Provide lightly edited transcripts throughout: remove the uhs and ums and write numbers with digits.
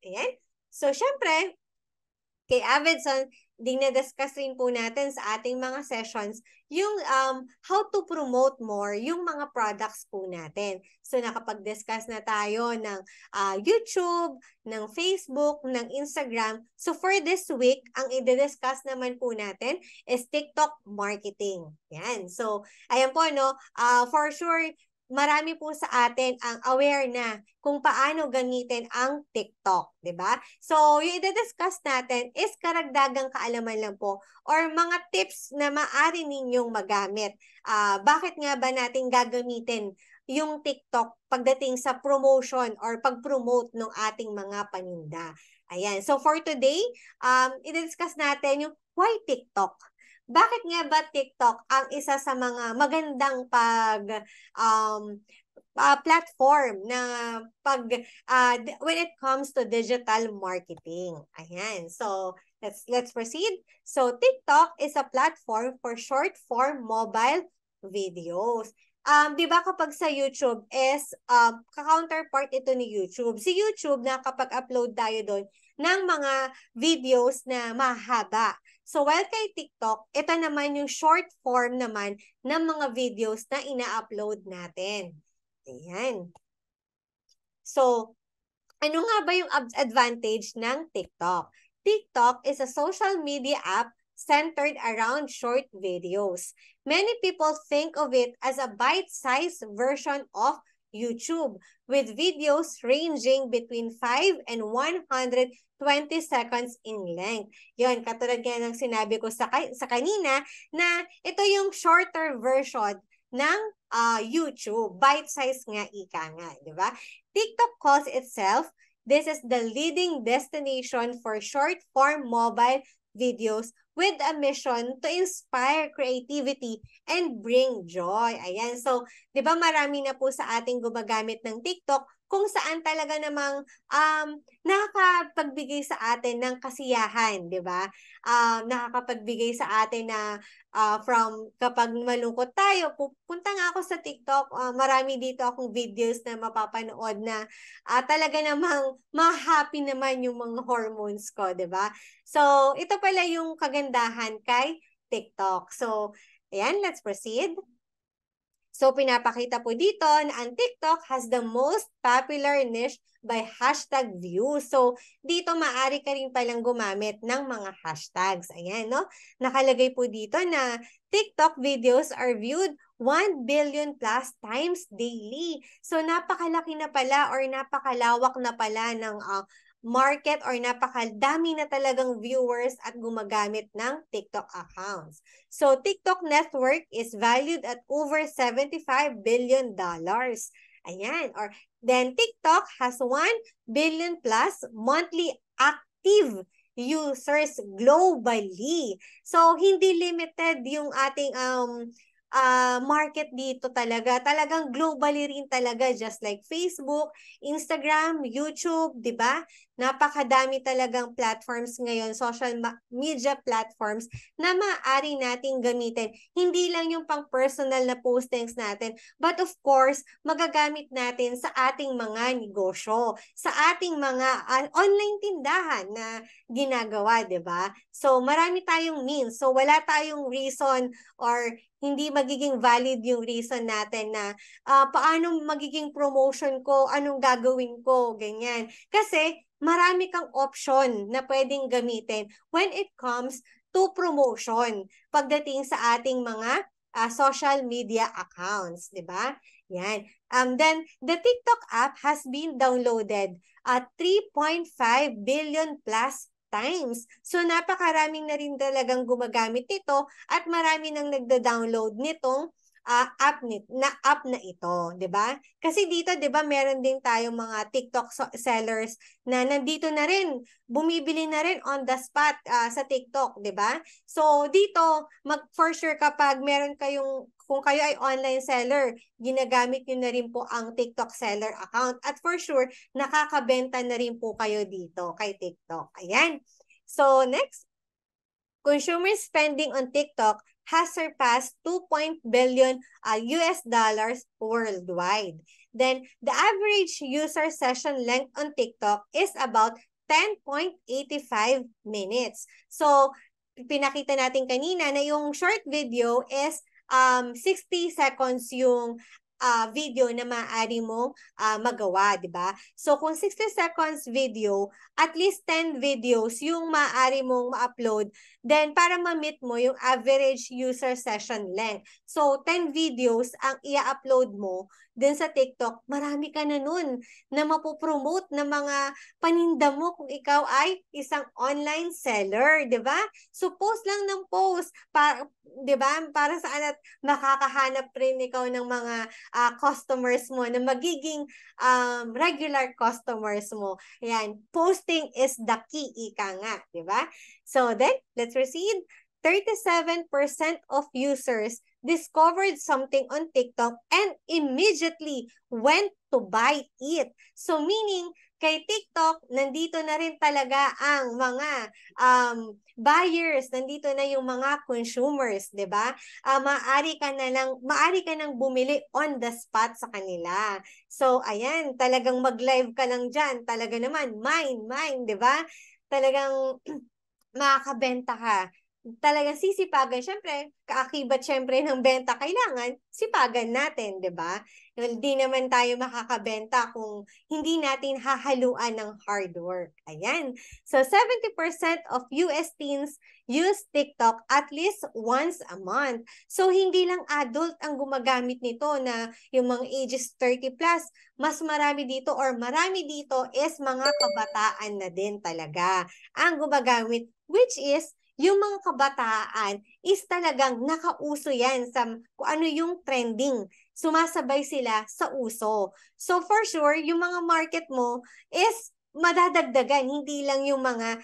Ayan. So, syempre, kay Avidson, dinadiscuss rin po natin sa ating mga sessions yung how to promote more yung mga products po natin. So nakapag-discuss na tayo ng YouTube, ng Facebook, ng Instagram. So for this week, ang i-discuss naman po natin is TikTok marketing. Yan. So ayan po, no, for sure, marami po sa atin ang aware na kung paano gamitin ang TikTok, di ba? So, yung i-discuss natin is karagdagang kaalaman lang po or mga tips na maaari ninyong magamit. Bakit nga ba natin gagamitin yung TikTok pagdating sa promotion or pag-promote ng ating mga paninda? Ayan. So, for today, i-discuss natin yung why TikTok? Bakit nga ba TikTok ang isa sa mga magandang platform na when it comes to digital marketing? Ayan. So, let's proceed. So, TikTok is a platform for short form mobile videos. Di ba kapag sa YouTube is ka-counterpart ito ni YouTube. Si YouTube na kapag upload tayo doon ng mga videos na mahaba. So, while kay TikTok, ito naman yung short form naman ng mga videos na ina-upload natin. Ayan. So, ano nga ba yung advantage ng TikTok? TikTok is a social media app centered around short videos. Many people think of it as a bite-sized version of YouTube with videos ranging between 5 and 120 seconds in length. Yun, katulad nga ng sinabi ko sa kanina na ito yung shorter version ng YouTube. Bite-size nga, ika nga, di ba? TikTok calls itself, this is the leading destination for short-form mobile videos with a mission to inspire creativity and bring joy. Ayan. So, di ba marami na po sa ating gumagamit ng TikTok kung saan talaga namang nakakapagbigay sa atin ng kasiyahan, di ba? Nakakapagbigay sa atin na from kapag malungkot tayo, pupunta nga ako sa TikTok, marami dito akong videos na mapapanood na talaga namang ma-happy naman yung mga hormones ko, di ba? So, ito pala yung kagandahan kay TikTok. So, ayan, let's proceed. So, pinapakita po dito na ang TikTok has the most popular niche by hashtag views. So, dito maaari ka rin palang gumamit ng mga hashtags. Ayan, no? Nakalagay po dito na TikTok videos are viewed 1 billion plus times daily. So, napakalaki na pala or napakalawak na pala ng market or napakadami na talagang viewers at gumagamit ng TikTok accounts. So, TikTok network is valued at over $75 billion. Ayan. Or then TikTok has 1 billion plus monthly active users globally. So, hindi limited yung ating market dito talaga. Talagang globally rin talaga, just like Facebook, Instagram, YouTube, di ba? Napakadami talagang platforms ngayon, social media platforms na maaari nating gamitin. Hindi lang yung pang personal na postings natin, but of course, magagamit natin sa ating mga negosyo, sa ating mga online tindahan na ginagawa, di ba? So, marami tayong means. So, wala tayong reason or hindi magiging valid yung reason natin na paano magiging promotion ko, anong gagawin ko, ganyan. Kasi marami kang option na pwedeng gamitin when it comes to promotion pagdating sa ating mga social media accounts, di ba? Yan. Then, the TikTok app has been downloaded at 3.5 billion plus times. So, napakaraming na rin talagang gumagamit nito at marami nang nagda-download nitong app na ito, 'di ba? Kasi dito 'di ba meron din tayong mga TikTok sellers na nandito na rin, bumibili na rin on the spot sa TikTok, 'di ba? So dito for sure kapag meron kayong kung kayo ay online seller, ginagamit niyo na rin po ang TikTok seller account at for sure nakakabenta na rin po kayo dito kay TikTok. Ayan. So next, consumer spending on TikTok has surpassed 2 billion US dollars worldwide. Then, the average user session length on TikTok is about 10.85 minutes. So, pinakita natin kanina na yung short video is 60 seconds yung video na maaari mong magawa, di ba? So, kung 60 seconds video, at least 10 videos yung maaari mong ma-upload, then para ma-meet mo yung average user session length. So, 10 videos ang i-upload mo din sa TikTok, marami ka na nun na mapopromote ng mga paninda mo kung ikaw ay isang online seller, di ba? So, post lang ng post, di ba? Para saan at makakahanap rin ikaw ng mga customers mo na magiging regular customers mo. Ayan, posting is the key, ika nga, di ba? So then, let's proceed. 37% of users discovered something on TikTok and immediately went to buy it. So meaning, kay TikTok, nandito na rin talaga ang mga buyers, nandito na yung mga consumers, 'di ba? Maaari ka nang bumili on the spot sa kanila. So ayan, talagang mag-live ka lang diyan. Talaga naman, mine, 'di ba? Talagang makakabenta ka. Talagang sisipagan. Siyempre, kaakibat siyempre ng benta, kailangan sipagan natin, di ba? Hindi naman tayo makakabenta kung hindi natin hahaluan ng hard work. Ayan. So, 70% of US teens use TikTok at least once a month. So, hindi lang adult ang gumagamit nito na yung mga ages 30 plus. Mas marami dito or marami dito is mga kabataan na din talaga ang gumagamit, which is yung mga kabataan is talagang nakauso yan sa kung ano yung trending. Sumasabay sila sa uso. So for sure, yung mga market mo is madadagdagan, hindi lang yung mga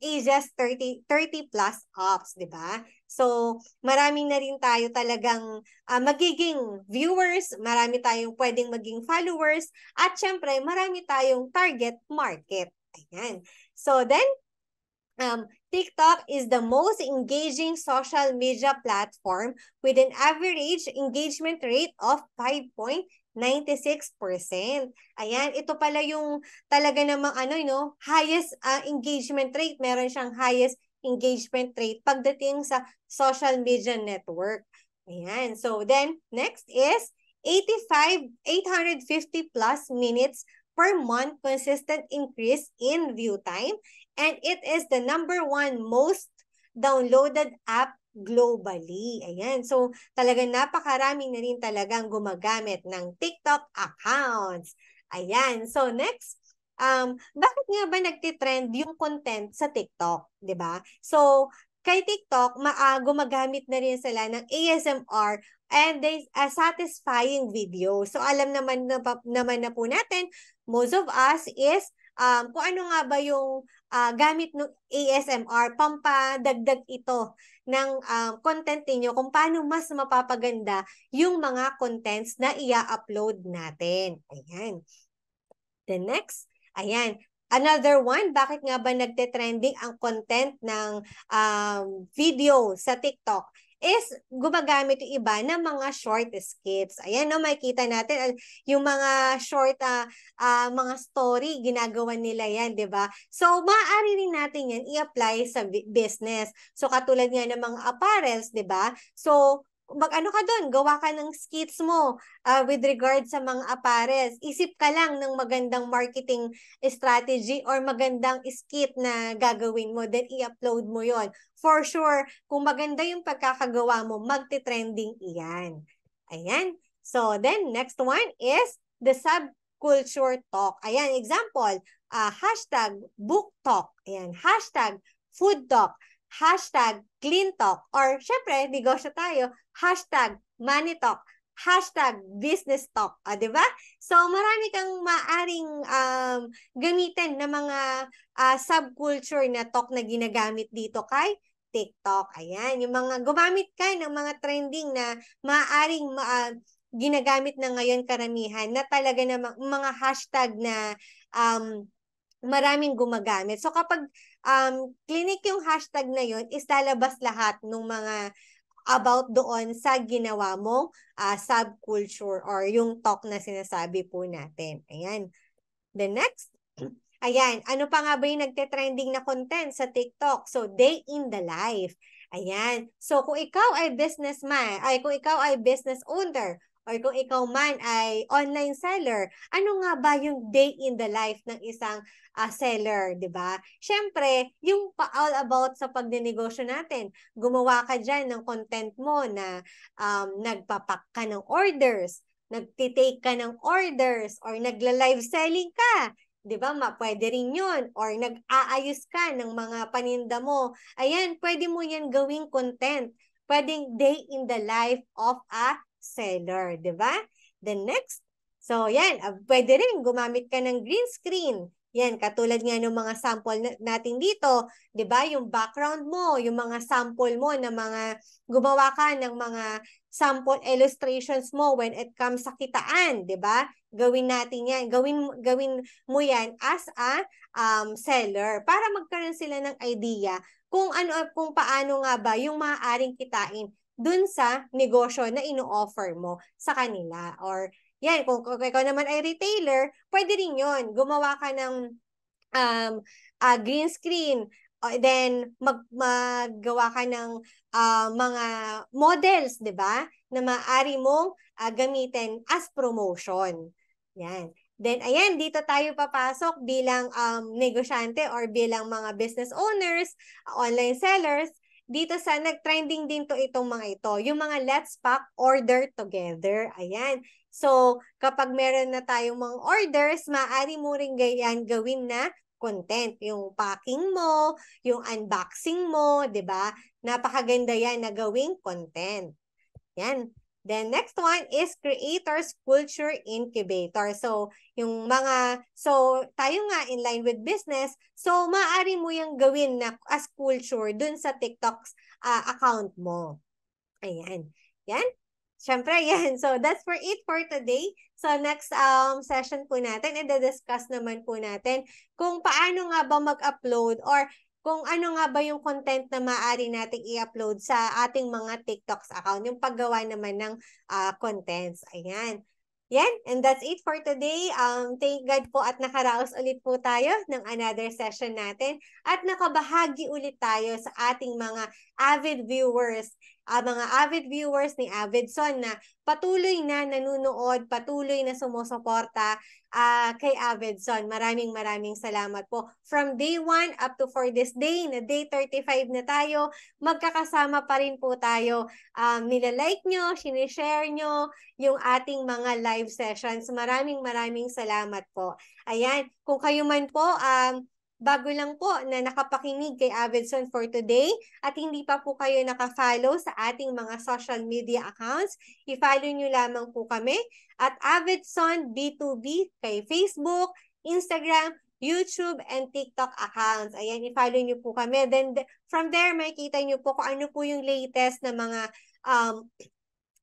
ages 30 plus ups, di ba? So, marami na rin tayo talagang magiging viewers, marami tayong pwedeng maging followers, at syempre, marami tayong target market. Ayan. So then, TikTok is the most engaging social media platform with an average engagement rate of 5.96%. Ayan, ito pala yung talaga namang highest engagement rate. Meron siyang highest engagement rate pagdating sa social media network. Ayan, so then next is 850 plus minutes per month consistent increase in view time, and it is the #1 most downloaded app globally. Ayan. So, talagang napakarami na rin talagang gumagamit ng TikTok accounts. Ayan. So, next, bakit nga ba nagtitrend yung content sa TikTok? 'Di ba? So, kay TikTok, gumagamit na rin sila ng ASMR and they satisfying video. So, alam naman na po natin, most of us is kung ano nga ba yung gamit ng ASMR, pampadagdag ito ng content ninyo kung paano mas mapapaganda yung mga contents na i-upload natin. Ayan. The next, ayan. Another one, bakit nga ba nagte-trending ang content ng video sa TikTok? Is gumagamit yung iba ng mga short skits. Ayan, no, makikita natin yung mga short, mga story, ginagawa nila yan, di ba? So, maaari rin natin yan i-apply sa business. So, katulad nga ng mga apparels, di ba? So, mag-ano ka doon, gawa ka ng skits mo with regard sa mga apparels. Isip ka lang ng magandang marketing strategy or magandang skit na gagawin mo, then i-upload mo yon. For sure, kung maganda yung pagkakagawa mo, magte-trending iyan. Ayan. So, then, next one is the subculture talk. Ayan, example, hashtag book talk. Ayan, hashtag food talk. Hashtag clean talk. Or, syempre, negosyo tayo, hashtag money talk. Hashtag business talk. Diba? So, marami kang maaring gamitin na mga subculture na talk na ginagamit dito kay TikTok. Ayan, yung mga gumamit ka ng mga trending na maaaring ginagamit na ngayon karamihan na talaga na mga hashtag na maraming gumagamit. So kapag clinic yung hashtag na yun, is lalabas lahat ng mga about doon sa ginawa mong subculture or yung talk na sinasabi po natin. Ayan. The next, Ayan, ano pa nga ba yung nagte-trending na content sa TikTok? So, day in the life. Ayan. So, kung ikaw ay businessman, ay kung ikaw ay business owner, or kung ikaw man ay online seller, ano nga ba yung day in the life ng isang seller, di ba? Siyempre, yung all about sa pagnenegosyo natin, gumawa ka dyan ng content mo na nagpapak ka ng orders, nagtitake ka ng orders, or nagla-live selling ka. 'Di ba? Pwede rin 'yun, or nag-aayos ka ng mga paninda mo. Ayan, pwede mo 'yan gawing content. Pwedeng day in the life of a seller, 'di ba? The next, so yan, pwede rin gumamit ka ng green screen. Yan, katulad nga ng mga sample natin dito, 'di ba? Yung background mo, yung mga sample mo na mga gumawa ka ng mga sample illustrations mo when it comes sa kitaan, 'di ba? Gawin natin 'yan. Gawin mo 'yan as a seller para magkaroon sila ng idea kung paano nga ba yung maaaring kitain dun sa negosyo na ino-offer mo sa kanila. Or yan, kung ikaw naman ay retailer, pwede rin yun. Gumawa ka ng green screen. Then, maggawa ka ng mga models, di ba? Na maaari mong gamitin as promotion. Yan. Then, ayan, dito tayo papasok bilang negosyante or bilang mga business owners, online sellers. Dito sa nag-trending din itong mga ito. Yung mga let's pack, order together. Ayan. So, kapag meron na tayong mga orders, maaari mo rin ganyan gawin na content. Yung packing mo, yung unboxing mo, di ba? Napakaganda yan na gawing content. Yan. Then next one is Creators Culture Incubator. So, tayo nga in line with business, so maaari mo yung gawin na as culture dun sa TikTok's account mo. Ayan. Yan. Siyempre, yan. So, that's for it for today. So, next session po natin, i-discuss naman po natin kung paano nga ba mag-upload or kung ano nga ba yung content na maaari nating i-upload sa ating mga TikToks account, yung paggawa naman ng contents. Ayan. Yan, and that's it for today. Thank God po at nakaraos ulit po tayo ng another session natin at nakabahagi ulit tayo sa ating mga avid viewers, ni Avidson na patuloy na nanunood, patuloy na sumusuporta kay Avidson. Maraming salamat po. From day 1 up to for this day, na day 35 na tayo, magkakasama pa rin po tayo. Nilalike nyo, sinishare nyo yung ating mga live sessions. Maraming salamat po. Ayan, kung kayo man po, bago lang po na nakapakinig kay Avidson for today at hindi pa po kayo nakafollow sa ating mga social media accounts, i-follow nyo lamang po kami at Avidson B2B kay Facebook, Instagram, YouTube, and TikTok accounts. Ayan, i-follow nyo po kami. Then, from there, makikita nyo po kung ano po yung latest na mga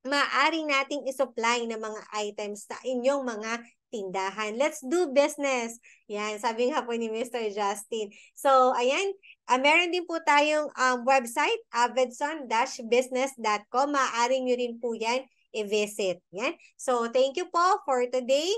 maaari nating isupply na mga items sa inyong mga tindahan. Let's do business. Yan, sabi nga po ni Mr. Justin. So, ayan, meron din po tayong website, avidson-business.com. Maaari nyo rin po yan i-visit. Yan. So, thank you po for today.